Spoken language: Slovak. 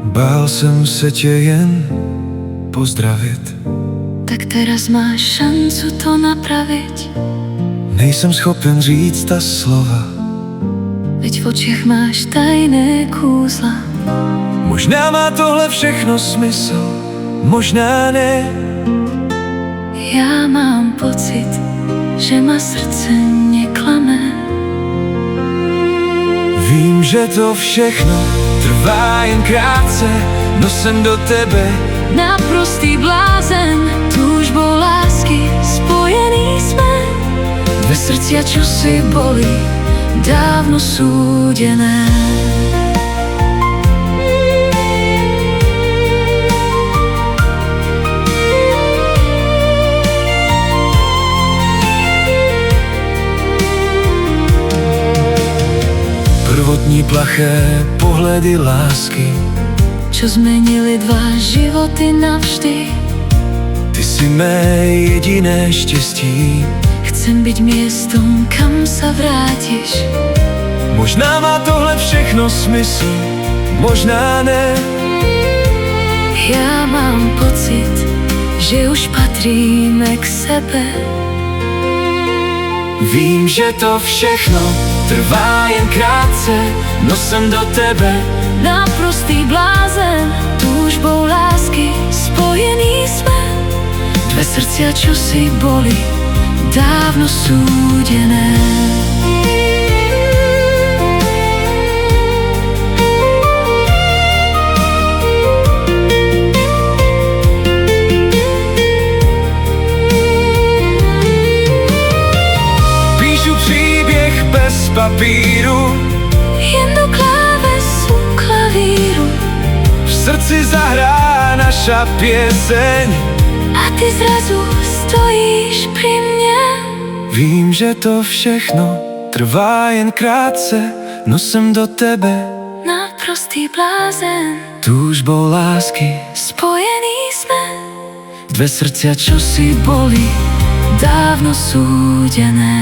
Bál jsem se tě jen pozdravit. Tak teraz máš šancu to napraviť. Nejsem schopen říct ta slova. Veď v očiach máš tajné kúzla. Možná má tohle všechno smysl, možná ne. Ja mám pocit, že ma srdce neklame. Vím, že to všechno trvá jen krátce, no jsem do tebe Naprostý blázen, túžbou lásky spojení sme. Dve srdcia, čo si boli dávno súdené. prvotní plaché pohledy lásky, Čo zmenili dva životy navždy. ty si mé jediné štěstí. Chcem byť miestom, kam sa vrátiš. Možná má tohle všechno smysl, možná ne. Ja mám pocit, že už patríme k sebe. Vím, že to všechno trvá jen krátce, no jsem do tebe Naprostý blázen, túžbou lásky spojení sme. Dve srdcia, čo si boli dávno súdené. Píšu příběh bez papíru, Jen do klávesu klavíru. v srdci zahrá naša pieseň. A ty zrazu stojíš pri mne. Vím, že to všechno trvá jen krátce, no jsem do tebe Naprostý blázen, túžbou lásky. spojení sme. Dve srdcia, čo si Si boli dávno súdené.